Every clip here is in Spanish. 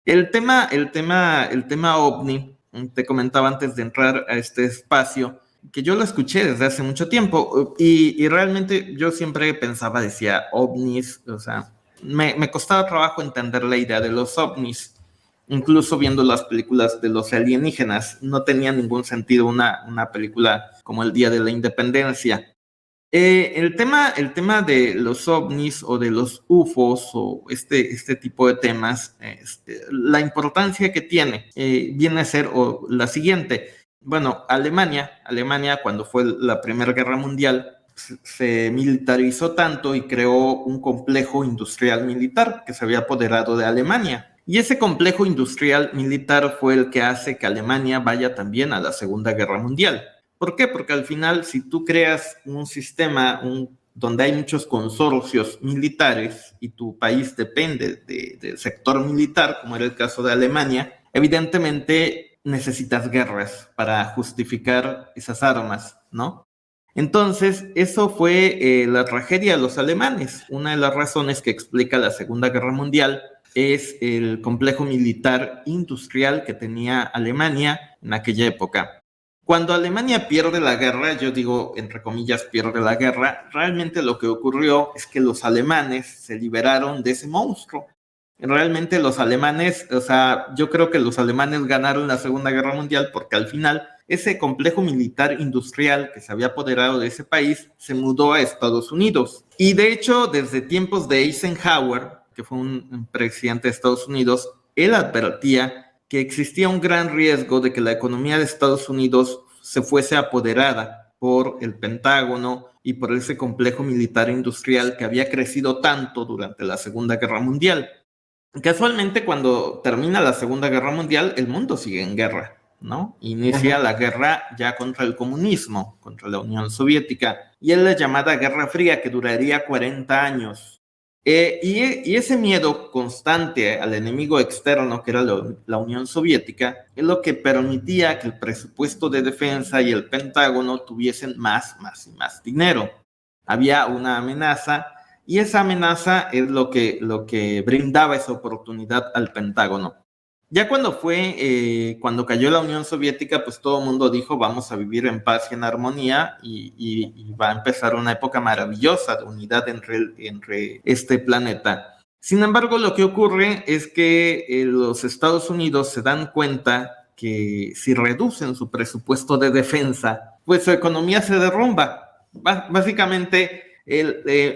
El tema OVNI, te comentaba antes de entrar a este espacio, que yo lo escuché desde hace mucho tiempo y realmente yo siempre pensaba, decía ovnis, o sea, me costaba trabajo entender la idea de los ovnis. Incluso viendo las películas de los alienígenas, no tenía ningún sentido una película como El Día de la Independencia. El tema de los ovnis o de los UFOs o este tipo de temas, la importancia que tiene viene a ser la siguiente. Bueno, Alemania cuando fue la Primera Guerra Mundial, se militarizó tanto y creó un complejo industrial militar que se había apoderado de Alemania. Y ese complejo industrial militar fue el que hace que Alemania vaya también a la Segunda Guerra Mundial. ¿Por qué? Porque al final, si tú creas un sistema donde hay muchos consorcios militares y tu país depende del sector militar, como era el caso de Alemania, evidentemente necesitas guerras para justificar esas armas, ¿no? Entonces, eso fue la tragedia de los alemanes. Una de las razones que explica la Segunda Guerra Mundial es el complejo militar industrial que tenía Alemania en aquella época. Cuando Alemania pierde la guerra, yo digo, entre comillas, pierde la guerra, realmente lo que ocurrió es que los alemanes se liberaron de ese monstruo. Realmente los alemanes, o sea, yo creo que los alemanes ganaron la Segunda Guerra Mundial porque al final ese complejo militar industrial que se había apoderado de ese país se mudó a Estados Unidos. Y de hecho, desde tiempos de Eisenhower, que fue un presidente de Estados Unidos, él advertía que existía un gran riesgo de que la economía de Estados Unidos se fuese apoderada por el Pentágono y por ese complejo militar industrial que había crecido tanto durante la Segunda Guerra Mundial. Casualmente, cuando termina la Segunda Guerra Mundial, el mundo sigue en guerra, ¿no? Inicia la guerra ya contra el comunismo, contra la Unión Soviética, y es la llamada Guerra Fría, que duraría 40 años. Y ese miedo constante al enemigo externo, que era la Unión Soviética, es lo que permitía que el presupuesto de defensa y el Pentágono tuviesen más y más dinero. Había una amenaza y esa amenaza es lo que brindaba esa oportunidad al Pentágono. Ya cuando cayó la Unión Soviética, pues todo el mundo dijo, vamos a vivir en paz y en armonía y va a empezar una época maravillosa de unidad entre este planeta. Sin embargo, lo que ocurre es que los Estados Unidos se dan cuenta que si reducen su presupuesto de defensa, pues su economía se derrumba. Básicamente,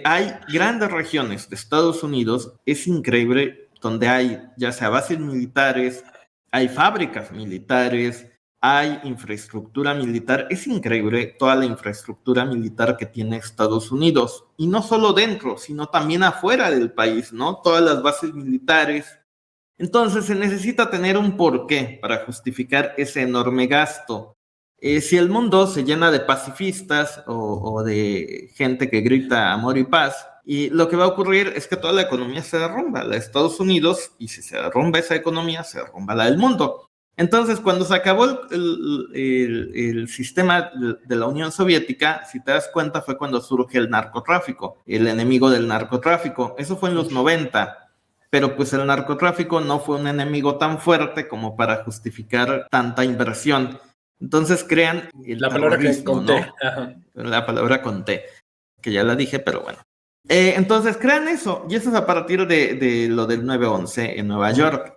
hay grandes regiones de Estados Unidos, es increíble, donde hay ya sea bases militares, hay fábricas militares, hay infraestructura militar. Es increíble toda la infraestructura militar que tiene Estados Unidos. Y no solo dentro, sino también afuera del país, ¿no? Todas las bases militares. Entonces se necesita tener un porqué para justificar ese enorme gasto. Si el mundo se llena de pacifistas o de gente que grita amor y paz, y lo que va a ocurrir es que toda la economía se derrumba, la de Estados Unidos, y si se derrumba esa economía, se derrumba la del mundo. Entonces, cuando se acabó el sistema de la Unión Soviética, si te das cuenta, fue cuando surge el narcotráfico, el enemigo del narcotráfico. Eso fue en los 90, pero pues el narcotráfico no fue un enemigo tan fuerte como para justificar tanta inversión. Entonces crean el la palabra terrorismo, con T. ¿no? Ajá. La palabra con T, que ya la dije, pero bueno. Entonces crean eso, y eso es a partir de lo del 9/11 en Nueva York.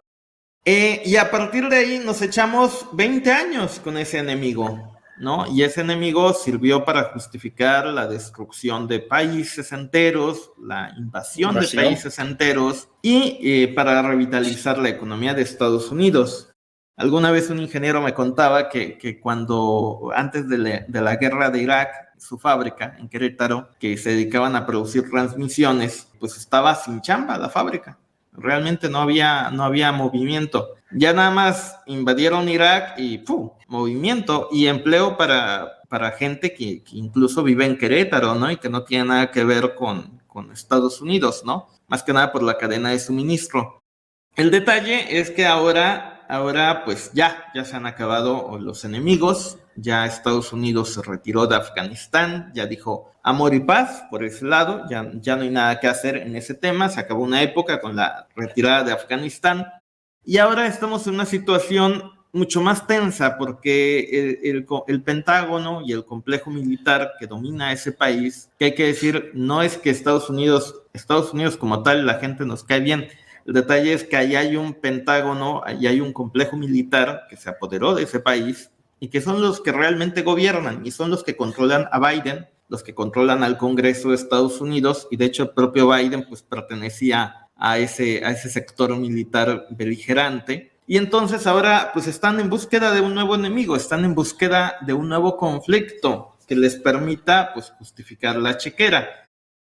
Y a partir de ahí nos echamos 20 años con ese enemigo, ¿no? Y ese enemigo sirvió para justificar la destrucción de países enteros, la invasión de países enteros y para revitalizar la economía de Estados Unidos. Alguna vez un ingeniero me contaba que cuando, antes de la guerra de Irak, su fábrica en Querétaro, que se dedicaban a producir transmisiones, pues estaba sin chamba la fábrica. Realmente no había movimiento. Ya nada más invadieron Irak y ¡pum! Movimiento y empleo para gente que incluso vive en Querétaro, ¿no? Y que no tiene nada que ver con Estados Unidos, ¿no? Más que nada por la cadena de suministro. El detalle es que ahora pues ya se han acabado los enemigos, ya Estados Unidos se retiró de Afganistán, ya dijo amor y paz por ese lado, ya no hay nada que hacer en ese tema, se acabó una época con la retirada de Afganistán Y ahora estamos en una situación mucho más tensa porque el Pentágono y el complejo militar que domina ese país, que hay que decir, no es que Estados Unidos como tal, la gente nos cae bien. El detalle es que ahí hay un Pentágono, ahí hay un complejo militar que se apoderó de ese país y que son los que realmente gobiernan y son los que controlan a Biden, los que controlan al Congreso de Estados Unidos, y de hecho el propio Biden pues pertenecía a ese sector militar beligerante. Y entonces ahora pues están en búsqueda de un nuevo enemigo, están en búsqueda de un nuevo conflicto que les permita pues justificar la chequera.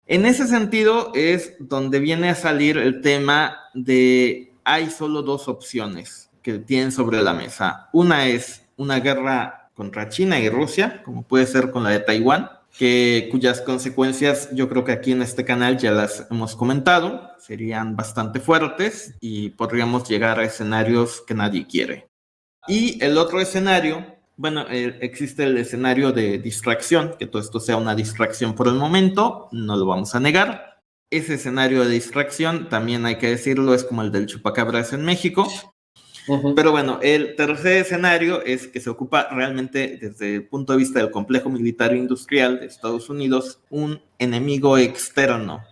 En ese sentido es donde viene a salir el tema de hay solo dos opciones que tienen sobre la mesa. Una es una guerra contra China y Rusia, como puede ser con la de Taiwán, cuyas consecuencias yo creo que aquí en este canal ya las hemos comentado, serían bastante fuertes y podríamos llegar a escenarios que nadie quiere. Y el otro escenario, bueno, existe el escenario de distracción, que todo esto sea una distracción por el momento, no lo vamos a negar. Ese escenario de distracción, también hay que decirlo, es como el del chupacabras en México. Uh-huh. Pero bueno, el tercer escenario es que se ocupa realmente desde el punto de vista del complejo militar industrial de Estados Unidos un enemigo externo.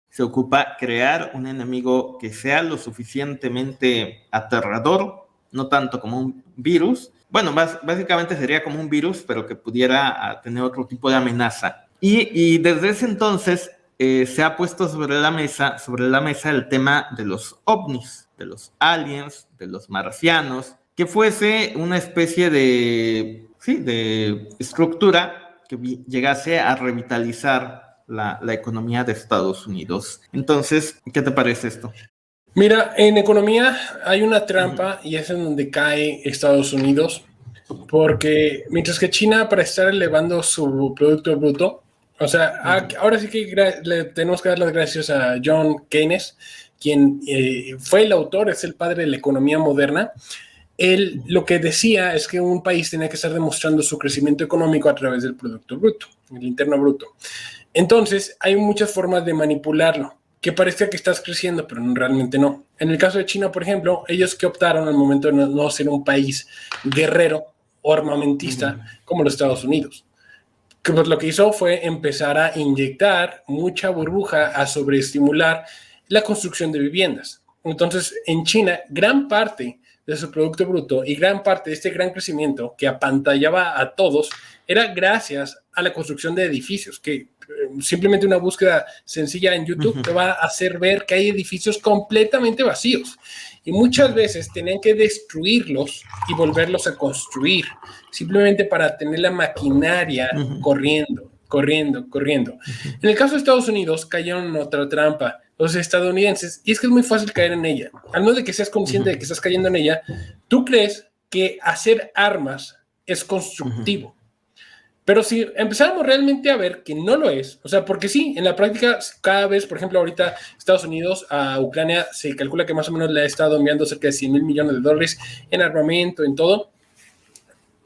Se ocupa crear un enemigo que sea lo suficientemente aterrador, no tanto como un virus. Bueno, básicamente sería como un virus, pero que pudiera tener otro tipo de amenaza. Y desde ese entonces se ha puesto sobre la mesa el tema de los ovnis, de los aliens, de los marcianos, que fuese una especie de estructura que llegase a revitalizar la economía de Estados Unidos. Entonces, ¿qué te parece esto? Mira, en economía hay una trampa y es en donde cae Estados Unidos, porque mientras que China, para estar elevando su Producto Bruto, o sea, ahora sí que le tenemos que dar las gracias a John Keynes, quien fue el autor, es el padre de la economía moderna. Él lo que decía es que un país tenía que estar demostrando su crecimiento económico a través del Producto Bruto, el interno bruto. Entonces, hay muchas formas de manipularlo, que parece que estás creciendo, pero realmente no. En el caso de China, por ejemplo, ellos que optaron al momento de no ser un país guerrero o armamentista como los Estados Unidos. Que pues lo que hizo fue empezar a inyectar mucha burbuja, a sobreestimular la construcción de viviendas. Entonces, en China, gran parte de su Producto Bruto y gran parte de este gran crecimiento que apantallaba a todos era gracias a la construcción de edificios, que simplemente una búsqueda sencilla en YouTube te va a hacer ver que hay edificios completamente vacíos y muchas veces tenían que destruirlos y volverlos a construir simplemente para tener la maquinaria corriendo. En el caso de Estados Unidos cayeron en otra trampa, los estadounidenses, y es que es muy fácil caer en ella. Al menos de que seas consciente de que estás cayendo en ella, tú crees que hacer armas es constructivo. Pero si empezáramos realmente a ver que no lo es, o sea, porque sí, en la práctica cada vez, por ejemplo, ahorita Estados Unidos a Ucrania se calcula que más o menos le ha estado enviando cerca de $100 millones en armamento, en todo.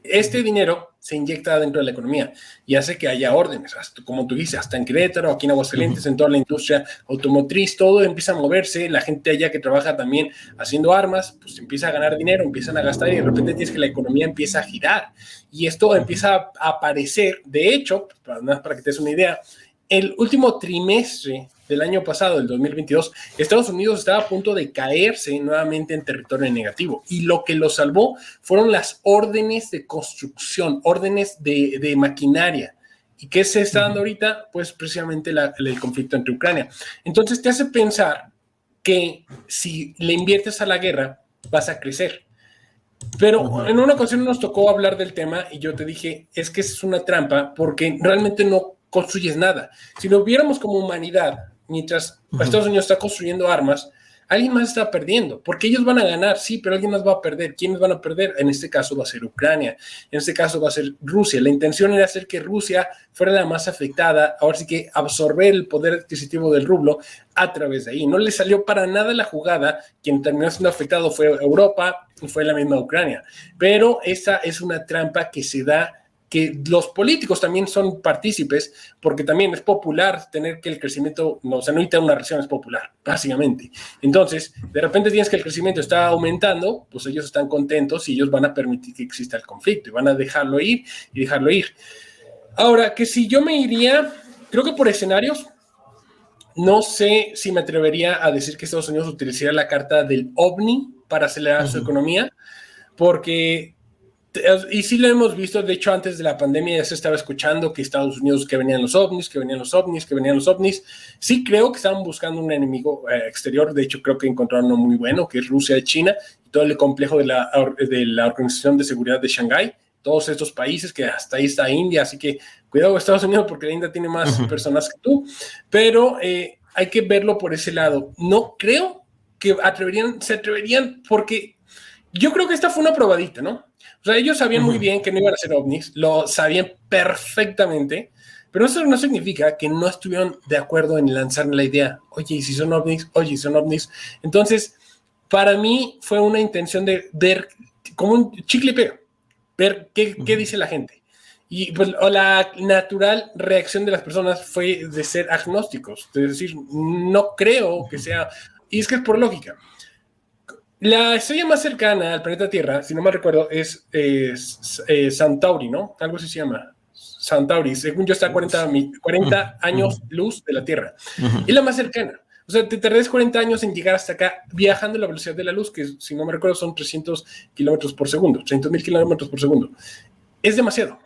Este dinero se inyecta dentro de la economía y hace que haya órdenes, hasta, como tú dices, hasta en Querétaro, aquí en Aguascalientes, en toda la industria automotriz, todo empieza a moverse, la gente allá que trabaja también haciendo armas, pues empieza a ganar dinero, empiezan a gastar y de repente tienes que la economía empieza a girar y esto empieza a aparecer. De hecho, para que te des una idea, el último trimestre del año pasado, del 2022, Estados Unidos estaba a punto de caerse nuevamente en territorio negativo y lo que lo salvó fueron las órdenes de construcción, órdenes de maquinaria. ¿Y qué se está dando ahorita? Pues precisamente el conflicto entre Ucrania. Entonces te hace pensar que si le inviertes a la guerra, vas a crecer. Pero en una ocasión nos tocó hablar del tema y yo te dije, es que es una trampa porque realmente no construyes nada. Si lo viéramos como humanidad, mientras Estados Unidos está construyendo armas, alguien más está perdiendo, porque ellos van a ganar, sí, pero alguien más va a perder. ¿Quiénes van a perder? En este caso va a ser Ucrania, en este caso va a ser Rusia. La intención era hacer que Rusia fuera la más afectada, ahora sí que absorber el poder adquisitivo del rublo a través de ahí. No le salió para nada la jugada, quien terminó siendo afectado fue Europa y fue la misma Ucrania. Pero esa es una trampa que se da que los políticos también son partícipes, porque también es popular tener que el crecimiento, no, o sea, no necesita una recesión, es popular, básicamente. Entonces, de repente tienes que el crecimiento está aumentando, pues ellos están contentos y ellos van a permitir que exista el conflicto y van a dejarlo ir y dejarlo ir. Ahora, que si yo me iría, creo que por escenarios, no sé si me atrevería a decir que Estados Unidos utilizaría la carta del OVNI para acelerar su economía, porque, y sí lo hemos visto, de hecho antes de la pandemia ya se estaba escuchando que Estados Unidos, que venían los ovnis, que venían los ovnis, que venían los ovnis. Sí creo que estaban buscando un enemigo exterior, de hecho creo que encontraron uno muy bueno, que es Rusia y China, y todo el complejo de la Organización de Seguridad de Shanghái, todos estos países, que hasta ahí está India, así que cuidado Estados Unidos porque la India tiene más personas que tú, pero hay que verlo por ese lado. No creo que se atreverían porque yo creo que esta fue una probadita, ¿no? O sea, ellos sabían muy bien que no iban a ser ovnis, lo sabían perfectamente, pero eso no significa que no estuvieron de acuerdo en lanzar la idea. Oye, ¿y si son ovnis? Oye, ¿y son ovnis? Entonces, para mí fue una intención de ver como un chicle y pega, ver qué dice la gente. Y pues la natural reacción de las personas fue de ser agnósticos, de decir, no creo que sea, y es que es por lógica. La estrella más cercana al planeta Tierra, si no me recuerdo, es Centauri, ¿no? Algo así se llama. Centauri, según yo está a 40 años luz de la Tierra. Es la más cercana. O sea, te tardas 40 años en llegar hasta acá viajando a la velocidad de la luz, que si no me recuerdo son 300 kilómetros por segundo, 300,000 kilómetros por segundo. Es demasiado.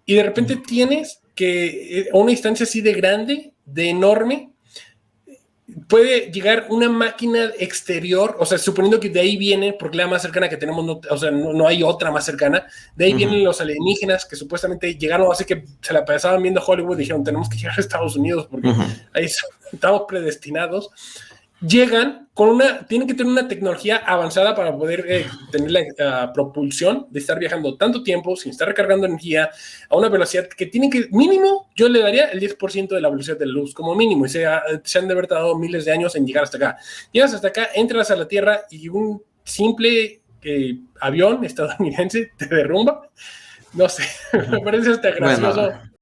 Y de repente tienes que, a una distancia así de grande, de enorme, puede llegar una máquina exterior, o sea, suponiendo que de ahí viene, porque la más cercana que tenemos, no, o sea, no hay otra más cercana, de ahí vienen los alienígenas que supuestamente llegaron, así que se la pasaban viendo Hollywood y dijeron, tenemos que llegar a Estados Unidos porque ahí estamos predestinados. Llegan tienen que tener una tecnología avanzada para poder tener la propulsión de estar viajando tanto tiempo sin estar recargando energía a una velocidad que tienen que, mínimo, yo le daría el 10% de la velocidad de la luz, como mínimo, y se han de haber tardado miles de años en llegar hasta acá. Llegas hasta acá, entras a la Tierra y un simple avión estadounidense te derrumba. No sé, me parece hasta gracioso. Bueno,